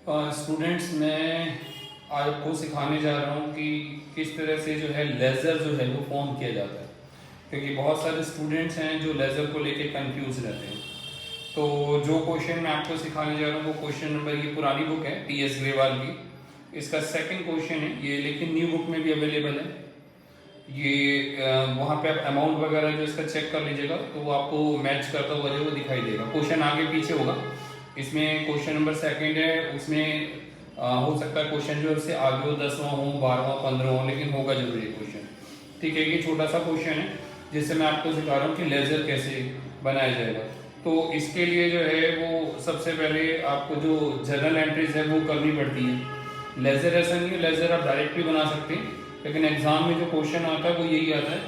Students मैं आपको सिखाने जा रहा हूँ कि किस तरह से जो है लेज़र जो है वो फॉर्म किया जाता है, क्योंकि बहुत सारे स्टूडेंट्स हैं जो लेज़र को लेके कंफ्यूज रहते हैं। तो जो क्वेश्चन मैं आपको सिखाने जा रहा हूँ वो क्वेश्चन नंबर, ये पुरानी बुक है PS ग्रेवाल की, इसका सेकंड क्वेश्चन है ये, लेकिन न्यू बुक में भी अवेलेबल है ये। वहाँ पे आप अमाउंट वगैरह जो इसका चेक कर लीजिएगा तो वो आपको मैच करता हुआ जो वो दिखाई देगा। क्वेश्चन आगे पीछे होगा, इसमें क्वेश्चन नंबर सेकंड है, उसमें हो सकता है क्वेश्चन जो है उससे आगे हो, 10वां हो, 12वां, 15वां, लेकिन होगा जरूर ये क्वेश्चन। ठीक है, ये छोटा सा क्वेश्चन है जिससे मैं आपको सिखा रहा हूँ कि लेज़र कैसे बनाया जाएगा। तो इसके लिए जो है वो सबसे पहले आपको जो जर्नल एंट्रीज है वो करनी पड़ती है। लेज़र ऐसा नहीं है, लेज़र आप डायरेक्ट भी बना सकते हैं, लेकिन एग्जाम में जो क्वेश्चन आता है वो यही आता है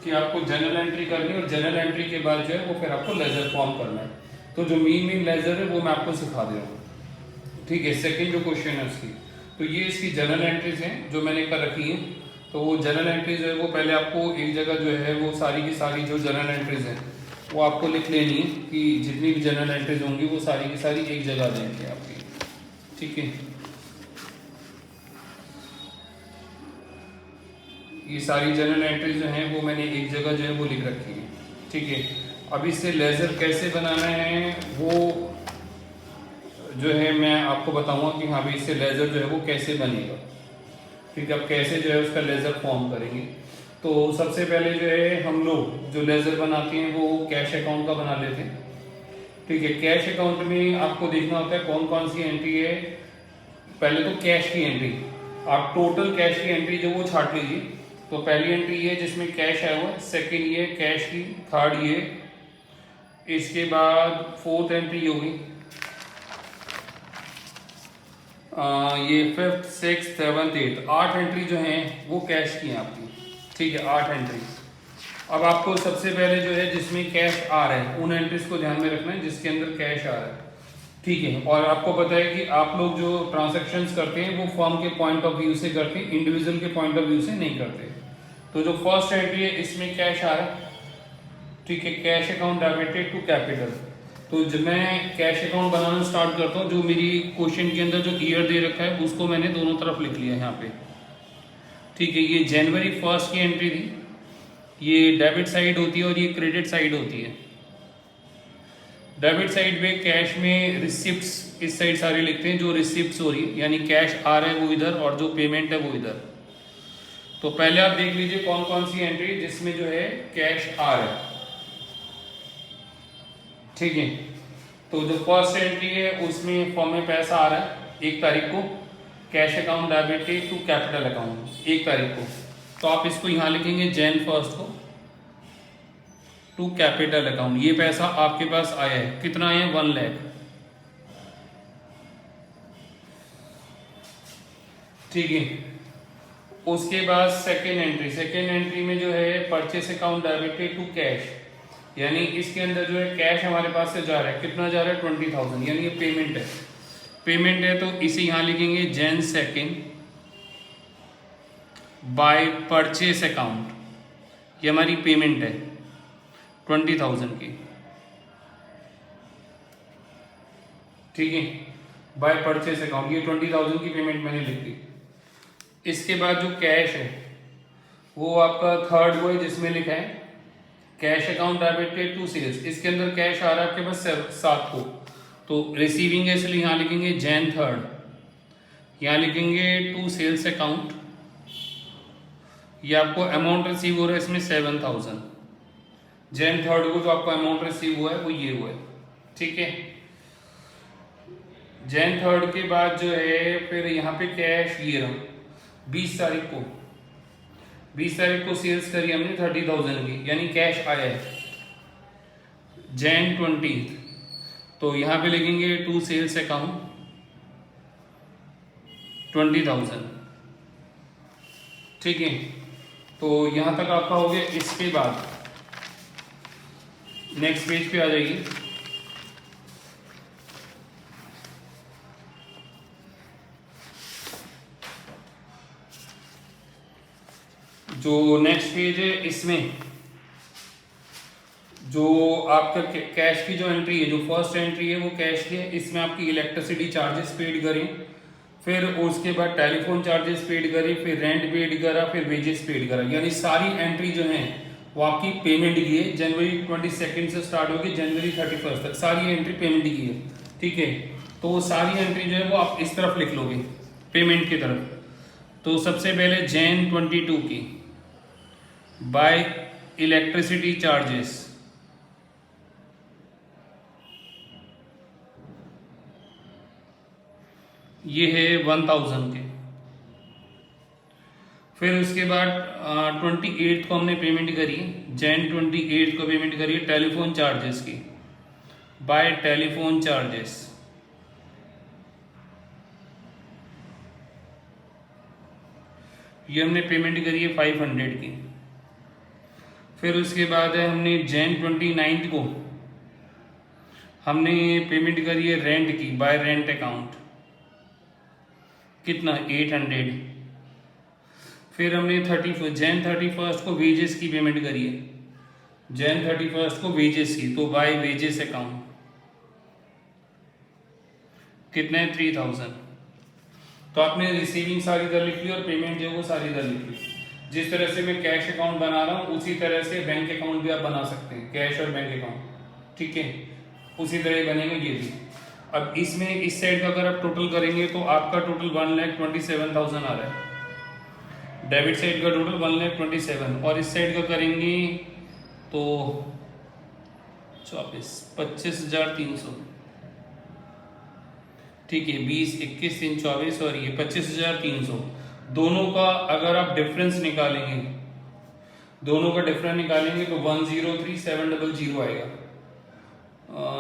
कि आपको जर्नल एंट्री करनी है और जर्नल एंट्री के बाद जो है वो फिर आपको लेज़र फॉर्म करना है। तो जो मेन लेज़र है वो मैं आपको सिखा दे रहा हूँ। ठीक है, सेकंड जो क्वेश्चन है उसकी, तो ये इसकी जर्नल एंट्रीज हैं जो मैंने कर रखी हैं। तो वो जर्नल एंट्रीज है वो पहले आपको एक जगह जो है वो सारी की सारी जो जर्नल एंट्रीज हैं वो आपको लिख लेनी है कि जितनी भी जर्नल एंट्रीज होंगी वो सारी की सारी एक जगह देंगे आपकी। ठीक है, ये सारी जर्नल एंट्रीज जो हैं वो मैंने एक जगह जो है वो लिख रखी है। ठीक है, अब इससे लेज़र कैसे बनाना है वो जो है मैं आपको बताऊंगा कि हाँ भाई इससे लेज़र जो है वो कैसे बनेगा। ठीक है, अब कैसे जो है उसका लेज़र फॉर्म करेंगे। तो सबसे पहले जो है हम लोग जो लेज़र बनाते हैं वो कैश अकाउंट का बना लेते हैं। ठीक है, कैश अकाउंट में आपको देखना होता है कौन कौन सी एंट्री है। पहले तो कैश की एंट्री, आप टोटल कैश की एंट्री जो वो छाट लीजिए। तो पहली एंट्री ये जिसमें कैश आया हुआ, सेकेंड ये कैश की, थर्ड ये, इसके बाद फोर्थ एंट्री होगी ये fifth, six, seventh, eight, 8 entry जो हैं वो कैश की हैं आपकी। ठीक है, 8 एंट्री। अब आपको सबसे पहले जो है जिसमें कैश आ रहा है उन एंट्रीज को ध्यान में रखना है जिसके अंदर कैश आ रहा है। ठीक है, और आपको पता है कि आप लोग जो ट्रांजैक्शंस करते हैं वो फर्म के पॉइंट ऑफ व्यू से करते हैं, इंडिविजुअल के पॉइंट ऑफ व्यू से नहीं करते। तो जो फर्स्ट एंट्री है इसमें कैश आ रहा है। ठीक है, cash account debited to capital. तो जब मैं कैश अकाउंट बनाना स्टार्ट करता हूँ, जो मेरी क्वेश्चन के अंदर जो ईयर दे रखा है उसको मैंने दोनों तरफ लिख लिया है यहाँ पे। ठीक है, ये जनवरी 1 की एंट्री थी, ये डेबिट साइड होती है और ये क्रेडिट साइड होती है। डेबिट साइड पे कैश में रिसिप्ट्स इस साइड सारे लिखते हैं, जो रिसिप्ट्स हो रही है यानी कैश आ रहा है वो इधर और जो पेमेंट है वो इधर। तो पहले आप देख लीजिए कौन कौन सी एंट्री जिसमें जो है कैश आ रहा है। ठीक है, तो जो फर्स्ट एंट्री है उसमें फॉर्म में पैसा आ रहा है 1 तारीख को, cash account debited to capital account 1 तारीख को। तो आप इसको यहाँ लिखेंगे Jan 1 को टू कैपिटल अकाउंट। ये पैसा आपके पास आया है, कितना आया है? 1 लाख। ठीक है, उसके बाद सेकेंड एंट्री में जो है purchase account debited to cash, यानी इसके अंदर जो है कैश हमारे पास से जा रहा है, कितना जा रहा है? 20,000, यानी ये पेमेंट है। पेमेंट है तो इसे यहां लिखेंगे Jan 2 बाय परचेस अकाउंट, ये हमारी पेमेंट है 20,000 की। ठीक है, बाय परचेस अकाउंट, ये 20,000 की पेमेंट मैंने लिख दी। इसके बाद जो कैश है वो आपका थर्ड वो है जिसमें लिखा है cash account debited to sales. इसके अंदर कैश आ रहा है आपके पास 7 को, तो रिसीविंग है इसलिए यहाँ लिखेंगे Jan 3, यहाँ लिखेंगे टू सेल्स अकाउंट। ये आपको अमाउंट रिसीव हो रहा है इसमें 7,000। Jan 3 को जो आपको अमाउंट रिसीव हुआ है वो ये हुआ है। ठीक है, Jan 3 के बाद जो है फिर यहाँ पे कैश ये रहा 20 तारीख को सेल्स करी हमने 30,000 की, यानी कैश आया है Jan 20, तो यहाँ पे लिखेंगे टू सेल्स अकाउंट 20,000। ठीक है, तो यहाँ तक आपका हो गया। इसके बाद नेक्स्ट पेज पे आ जाइए। जो नेक्स्ट पेज है इसमें जो जो आपका कैश की जो एंट्री है, जो फर्स्ट एंट्री है वो कैश की है, इसमें आपकी इलेक्ट्रिसिटी चार्जेस पेड करें, फिर उसके बाद टेलीफोन चार्जेस पेड करें, फिर रेंट पेड करा, फिर वेजेस पेड करा, यानी सारी एंट्री जो है वो आपकी पेमेंट की है। जनवरी 22 से स्टार्ट होगी जनवरी 31 तक सारी एंट्री पेमेंट की है, ठीक है। तो वो सारी एंट्री जो है वो आप इस तरफ लिख लोगे पेमेंट की तरफ। तो सबसे पहले जैन 22 की बाय इलेक्ट्रिसिटी चार्जेस, ये है 1000 के। फिर उसके बाद 28 को हमने पेमेंट करी, जैन 28 को पेमेंट करी टेलीफोन चार्जेस की बाय टेलीफोन चार्जेस, ये हमने पेमेंट करी है 500 की। फिर उसके बाद है हमने जैन 29 को हमने पेमेंट करी है रेंट की बाय रेंट अकाउंट, कितना 800। फिर हमने जैन 31 को वेजेस की पेमेंट करी है, जैन 31 को वेजेस की, तो बाय वेजेस अकाउंट कितने 3000। तो आपने रिसीविंग सारी इधर लिख ली और पेमेंट जो है वो सारी इधर लिख ली। जिस तरह से मैं कैश अकाउंट बना रहा हूँ उसी तरह से बैंक अकाउंट भी आप बना सकते हैं, कैश और बैंक अकाउंट, ठीक है, उसी तरह बनेगा ये भी। अब इसमें इस साइड का अगर आप टोटल करेंगे तो आपका टोटल 1,27,000 आ रहा है, डेबिट साइड का टोटल 1,27,000, और इस साइड का करेंगे तो 25,300, ठीक है, 20, 21, 3, 24 और ये 25,300। दोनों का अगर आप डिफरेंस निकालेंगे, दोनों का डिफरेंस निकालेंगे तो 103,700 आएगा,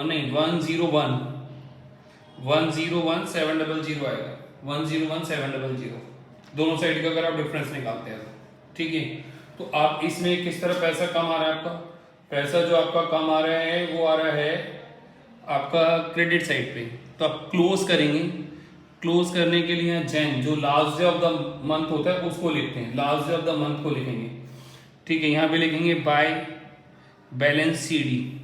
नहीं 101,700 आएगा, 101,700 दोनों साइड का अगर आप डिफरेंस निकालते हैं, ठीक है। तो आप इसमें किस तरह पैसा कम आ रहा है, आपका पैसा जो आपका कम आ रहा है वो आ रहा है आपका क्रेडिट साइड पे। तो आप क्लोज करेंगे, क्लोज करने के लिए जैन जो last day of the month होता है उसको लिखते हैं, last day of the month को लिखेंगे, ठीक है। यहाँ पे लिखेंगे by balance CD,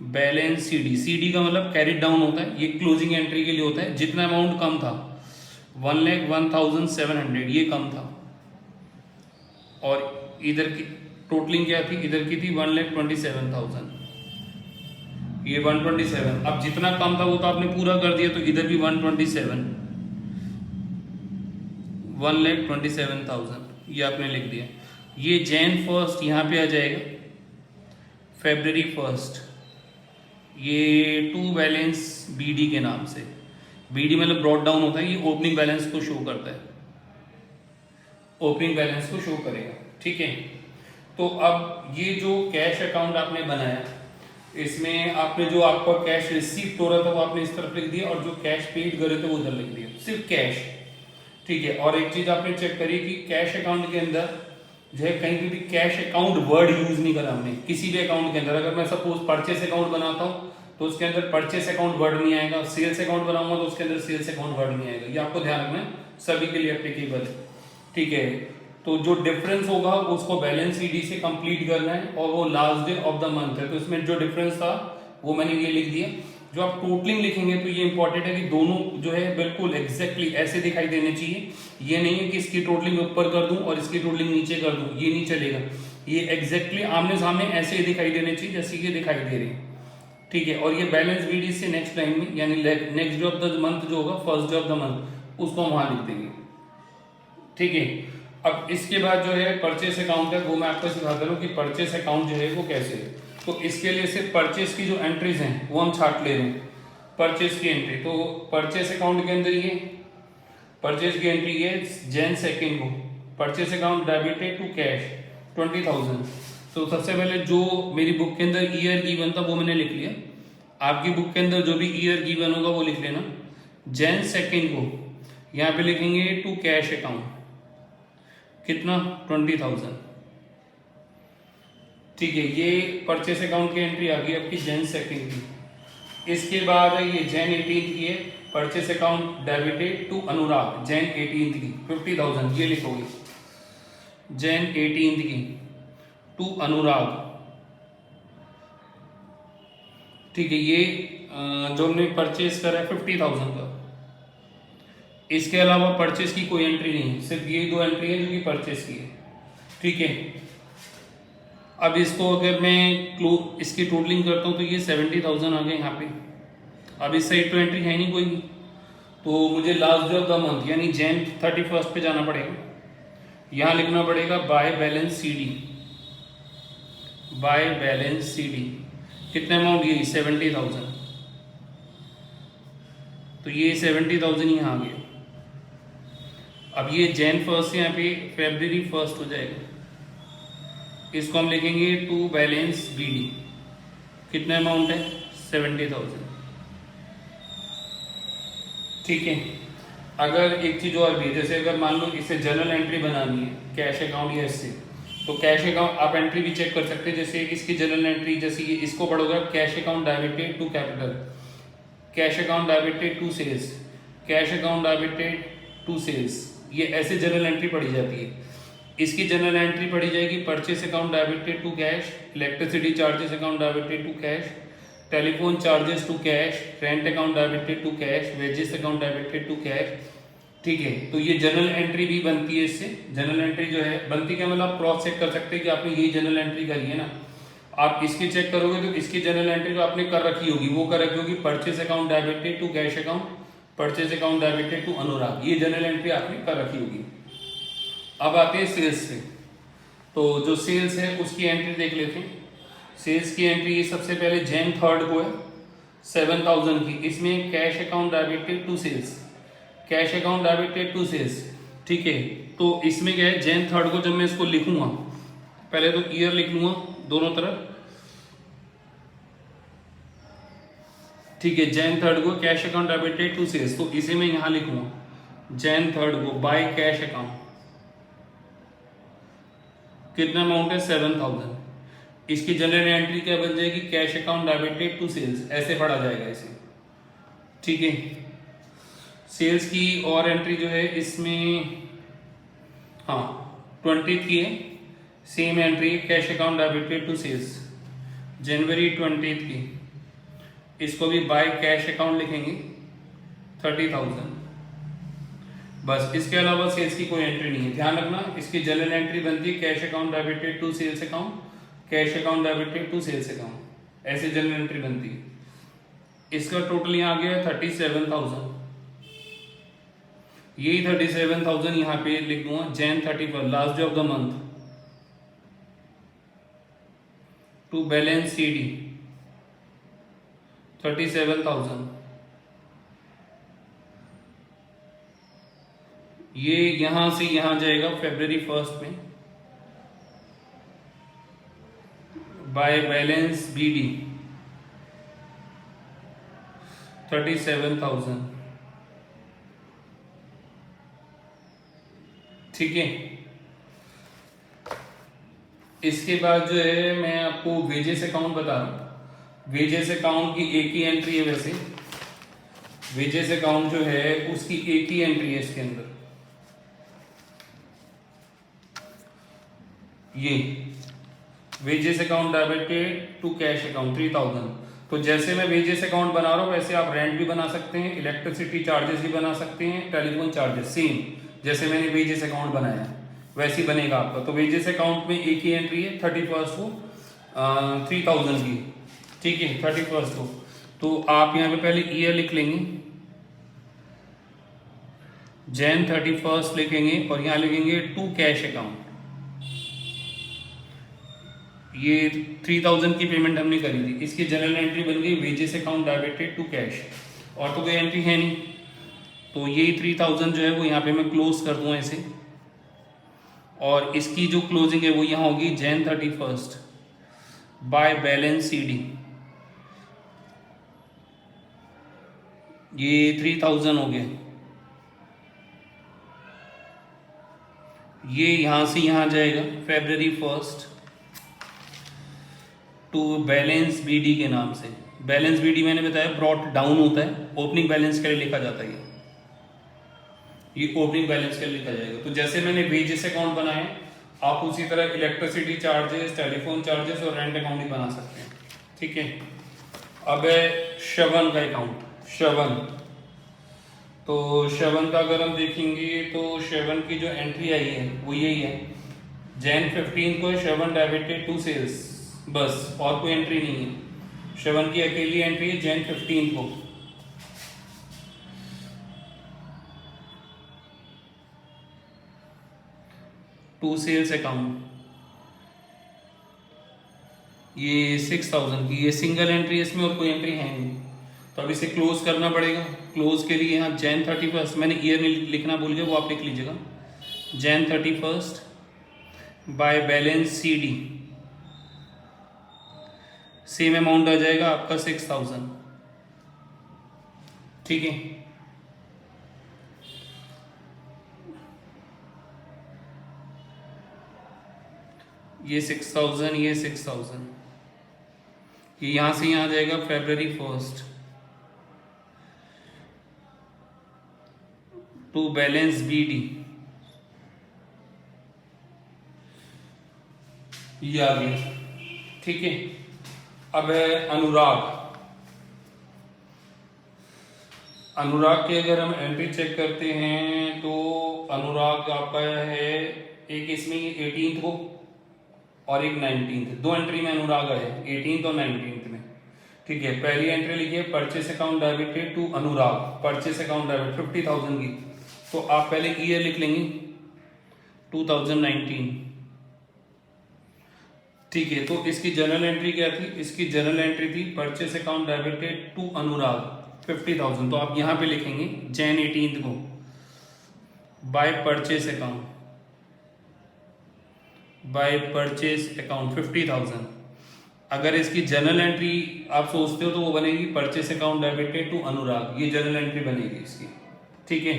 balance CD, CD का मतलब कैरिड डाउन होता है, ये क्लोजिंग एंट्री के लिए होता है। जितना अमाउंट कम था 1,01,700 ये कम था, और इधर की टोटलिंग क्या थी, इधर की थी 1,27,000, ये 127। अब जितना कम था वो तो आपने पूरा कर दिया, तो इधर भी 127, 1,27,000 ये आपने लिख दिया। ये जैन 1 यहाँ पे आ जाएगा, February 1 ये टू बैलेंस बीडी के नाम से, बीडी मतलब ब्रॉड डाउन होता है, ये ओपनिंग बैलेंस को शो करता है, ओपनिंग बैलेंस को शो करेगा, ठीक है। तो अब ये जो कैश अकाउंट आपने बनाया, इसमें आपने जो आपका कैश रिसीव हो रहा था वो आपने इस तरफ लिख दिया, और जो कैश पेड करे थे वो उधर लिख दिया, सिर्फ कैश, ठीक है। और एक चीज आपने चेक करी कि कैश अकाउंट के अंदर जो है कहीं भी कैश अकाउंट वर्ड यूज नहीं करा हमने किसी भी अकाउंट के अंदर। अगर मैं सपोज परचेस अकाउंट बनाता हूँ तो उसके अंदर परचेस अकाउंट वर्ड नहीं आएगा, सेल्स अकाउंट बनाऊंगा तो उसके अंदर सेल्स अकाउंट वर्ड नहीं आएगा, ये आपको ध्यान रखना है, सभी के लिए एप्लीकेबल है, ठीक है। तो जो डिफरेंस होगा उसको बैलेंस सीडी से कंप्लीट करना है, और वो last day of the month है, तो इसमें जो डिफरेंस था वो मैंने ये लिख दिया। जो आप टोटलिंग लिखेंगे तो ये इंपॉर्टेंट है कि दोनों जो है बिल्कुल एग्जैक्टली ऐसे दिखाई देने चाहिए, ये नहीं है कि इसकी टोटलिंग ऊपर कर दूं और इसकी टोटलिंग नीचे कर दूं, ये नहीं चलेगा, ये एग्जैक्टली आमने सामने ऐसे ही दिखाई देने चाहिए जैसे कि दिखाई दे रहे हैं, ठीक है। और ये बैलेंस बीडी से नेक्स्ट टाइम में यानी next day of the month जो होगा, first day of the month, उसको हम वहां लिख देंगे, ठीक है। अब इसके बाद जो है परचेस अकाउंट है, वो मैं आपको सिखाता हूँ कि परचेस अकाउंट जो है वो कैसे है। तो इसके लिए सिर्फ परचेस की जो एंट्रीज हैं वो हम छाट ले रहे हैं, परचेस की एंट्री। तो परचेस अकाउंट के अंदर ये परचेस की एंट्री है जैन 2 को, purchase account debited to cash 20,000। तो सबसे पहले जो मेरी बुक के अंदर ईयर गिवन था वो मैंने लिख लिया, आपकी बुक के अंदर जो भी ईयर गिवन होगा वो लिख लेना। जैन 2 को यहाँ पे लिखेंगे टू कैश अकाउंट, कितना 20,000, ठीक है। ये परचेस अकाउंट की एंट्री आ गई आपकी जैन 2 की। इसके बाद ये जैन 18 की है, परचेस अकाउंट डेबिटेड टू अनुराग, जैन 18 की 50,000 ये लिखोगे, जैन 18 की टू अनुराग ठीक है, ये जो हमने परचेज करा है 50,000 का, इसके अलावा परचेज की कोई एंट्री नहीं है, सिर्फ ये 2 एंट्री है जो कि परचेज की है। ठीक है, अब इसको अगर मैं इसकी टोटलिंग करता हूँ तो ये 70,000 आ गए यहाँ पे। अब इस साइड तो एंट्री है नहीं कोई, तो मुझे last day of the month यानी जैन 31 पे जाना पड़ेगा। यहाँ लिखना पड़ेगा by balance C D, by balance C D कितना अमाउंट, ये 70,000, तो ये 70,000 यहाँ आ गया। अब ये जैन 1 से यहाँ पे February 1 हो जाएगा, इसको हम लिखेंगे टू बैलेंस बी डी, कितना अमाउंट है 70,000। ठीक है, अगर एक चीज़ और भी है, जैसे अगर मान लो इसे जनरल एंट्री बनानी है कैश अकाउंट या इससे, तो कैश अकाउंट आप एंट्री भी चेक कर सकते हैं। जैसे इसकी जनरल एंट्री, जैसे ये इसको पढ़ोगा cash account debited to capital, cash account debited to sales, cash account debited to sales, ये ऐसे जनरल एंट्री पढ़ी जाती है। इसकी जनरल एंट्री पढ़ी जाएगी purchase account debited to cash, electricity charges account debited to cash, telephone charges to cash, rent account debited to cash, wages account debited to cash. ठीक है, तो ये जनरल एंट्री भी बनती है इससे। जनरल एंट्री जो है बनती क्या, मतलब आप क्रॉस चेक कर सकते हैं कि आपने यही जनरल एंट्री करी है ना। आप इसकी चेक करोगे तो इसकी जनरल एंट्री जो आपने कर रखी होगी वो कर रखी होगी purchase account debited to cash account, purchase account debited to Anurag, ये जनरल एंट्री आपने कर रखी होगी। अब आते हैं सेल्स पे, तो जो सेल्स है उसकी एंट्री देख लेते हैं। सेल्स की एंट्री सबसे पहले Jan 3 को है 7,000 की, इसमें cash account debited to sales, cash account debited to sales. ठीक है, तो इसमें क्या है Jan 3 को जब मैं इसको लिखूंगा, पहले तो ईयर लिख लूंगा दोनों तरफ। ठीक है, Jan 3 को cash account debited to sales, तो इसे मैं यहां लिखूंगा Jan 3 को बाय कैश अकाउंट, कितना अमाउंट है 7,000। इसकी जनरल एंट्री क्या बन जाएगी, cash account debited to sales, ऐसे पढ़ा जाएगा इसे। ठीक है, सेल्स की और एंट्री जो है इसमें, हाँ 20 की है, same entry cash account debited to sales जनवरी 20 की, इसको भी बाय कैश अकाउंट लिखेंगे 30,000। बस, इसके अलावा सेल्स की कोई एंट्री नहीं है। ध्यान रखना, इसकी जनरल एंट्री बनती है cash account debited to sales account, cash account debited to sales account, ऐसे जनरल एंट्री बनती है। इसका टोटल यहाँ आ गया 37,000, यही 37,000 यहाँ पे लिख दूंगा Jan 31 last day of the month to balance C D 37,000। ये यहां से यहां जाएगा February 1 में बाय बैलेंस बी डी 37,000। ठीक है, इसके बाद जो है मैं आपको वेजेस अकाउंट बता रहा हूं। वेजेस अकाउंट की एक ही एंट्री है, वैसे वेजेस अकाउंट जो है उसकी एक ही एंट्री है इसके अंदर, ये wages account debited to cash account 3,000। तो जैसे मैं वेजेस अकाउंट बना रहा हूं वैसे आप रेंट भी बना सकते हैं, इलेक्ट्रिसिटी चार्जेस भी बना सकते हैं, टेलीफोन चार्जेस, सेम जैसे मैंने वेजेस अकाउंट बनाया वैसे ही बनेगा आपका। तो वेजेस अकाउंट में एक ही एंट्री है 31 को 3,000 की। ठीक है, 31 को, तो आप यहाँ पे पहले ईयर लिख लेंगे, Jan 31 लिखेंगे और यहाँ लिखेंगे टू कैश अकाउंट। ये 3,000 की पेमेंट हमने करी थी, इसकी जनरल एंट्री बन गई wages account debited to cash, और तो कोई एंट्री है नहीं, तो यही 3,000 जो है वो यहाँ पे मैं क्लोज कर दूंगा इसे, और इसकी जो क्लोजिंग है वो यहाँ होगी Jan 31 by balance C D, ये 3,000 हो गया। ये यहां से यहां जाएगा February 1 टू बैलेंस बीडी के नाम से। बैलेंस बीडी मैंने बताया ब्रॉट डाउन होता है, ओपनिंग बैलेंस के लिए लिखा जाता है, ये ओपनिंग बैलेंस के लिए लिखा जाएगा। तो जैसे मैंने वेजेस अकाउंट बनाए आप उसी तरह इलेक्ट्रिसिटी चार्जेस, टेलीफोन चार्जेस और रेंट अकाउंट भी बना सकते हैं। ठीक है, अब है श्रवण का अकाउंट, श्रवण। तो श्रवण का अगर हम देखेंगे तो श्रवण की जो एंट्री आई है वो यही है, जैन 15 को श्रवण डेबिटेड टू सेल्स, बस और कोई एंट्री नहीं है। श्रवण की अकेली एंट्री है जैन 15 को। टू सेल्स अकाउंट, ये 6000 की, ये सिंगल एंट्री है, इसमें और कोई एंट्री है नहीं, तो अब इसे क्लोज करना पड़ेगा। क्लोज के लिए यहाँ जैन 31 मैंने ईयर लिखना भूल गया, वो आप लिख लीजिएगा, Jan 31 by balance C D, same amount आ जाएगा आपका 6000, ठीक है। ये 6000, ये 6000, ये यहां से यहां आ जाएगा February 1 to balance B D, ये आ गया, ठीक है। अब है अनुराग। अनुराग की अगर हम एंट्री चेक करते हैं तो अनुराग आपका है एक इसमें 18th को और एक 19th, दो एंट्री में अनुराग आया, 18th और 19th में, ठीक है। पहली एंट्री लिखिए purchase account debited to Anurag, purchase account debit 50,000 की, तो आप पहले ईयर लिख लेंगे 2019, ठीक है। तो इसकी जनरल एंट्री क्या थी, इसकी जनरल एंट्री थी purchase account debited to Anurag 50,000, तो आप यहां पे लिखेंगे जैन 18th को by purchase account, by purchase account 50,000। अगर इसकी जनरल एंट्री आप सोचते हो तो वो बनेगी purchase account debited to Anurag, ये जनरल एंट्री बनेगी इसकी, ठीक है।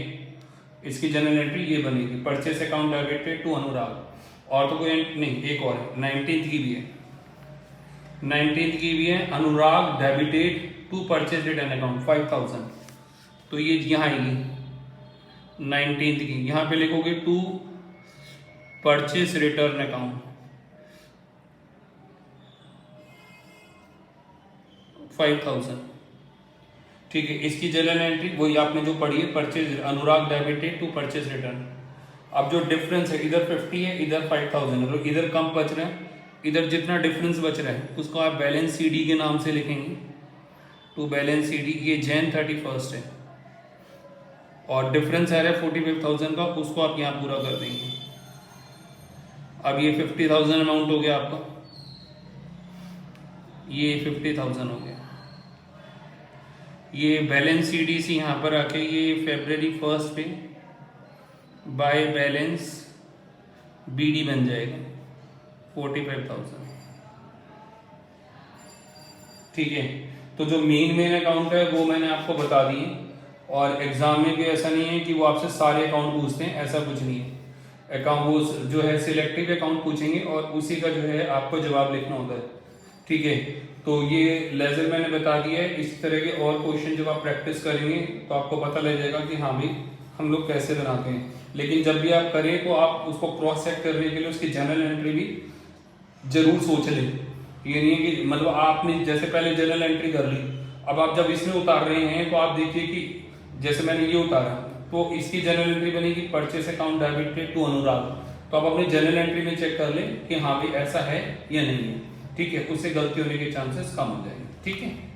इसकी जनरल एंट्री ये बनेगी परचेस अकाउंट डेबिटेड टू अनुराग, और तो कोई नहीं, एक और है 19th की भी है, 19th की भी है, Anurag debited to purchase return account 5000, तो ये यहाँ आएगी 19th की, यहाँ पे लिखोगे टू परचेस रिटर्न अकाउंट 5000, ठीक है। इसकी जनरल एंट्री वही आपने जो पढ़ी है, purchase Anurag debited to purchase return. अब जो डिफरेंस है, इधर 50 है, इधर 5000 है, इधर कम बच रहा है, इधर जितना डिफरेंस बच रहा है उसको आप बैलेंस सी डी के नाम से लिखेंगे, टू बैलेंस सी डी, ये जैन 31 है, और डिफरेंस आ रहा है 45,000 का, उसको आप यहाँ पूरा कर देंगे। अब ये 50,000 अमाउंट हो गया आपका, ये 50,000 हो गया, ये बैलेंस सी डी सी यहाँ पर आके ये February 1 पे बाय बैलेंस बी डी बन जाएगा 45,000, ठीक है। तो जो मेन अकाउंट है वो मैंने आपको बता दिए, और एग्जाम में भी ऐसा नहीं है कि वो आपसे सारे अकाउंट पूछते हैं, ऐसा कुछ नहीं है। अकाउंट वो जो है सिलेक्टिव अकाउंट पूछेंगे और उसी का जो है आपको जवाब लिखना होता है, ठीक है। तो ये लेजर मैंने बता दिया है, इस तरह के और क्वेश्चन जब आप प्रैक्टिस करेंगे तो आपको पता लग जाएगा कि हाँ भाई हम लोग कैसे बनाते हैं। लेकिन जब भी आप करें तो आप उसको क्रॉस चेक करने के लिए उसकी जनरल एंट्री भी जरूर सोच लें। ये नहीं है कि मतलब आपने जैसे पहले जनरल एंट्री कर ली, अब आप जब इसमें उतार रहे हैं तो आप देखिए कि जैसे मैंने ये उतारा तो इसकी जनरल एंट्री बनेगी परचेस अकाउंट डेबिटेड टू अनुराग, तो आप अपनी जनरल एंट्री में चेक कर लें कि हाँ भाई ऐसा है या नहीं है, ठीक है। उससे गलती होने के चांसेस कम हो जाएंगे, ठीक है।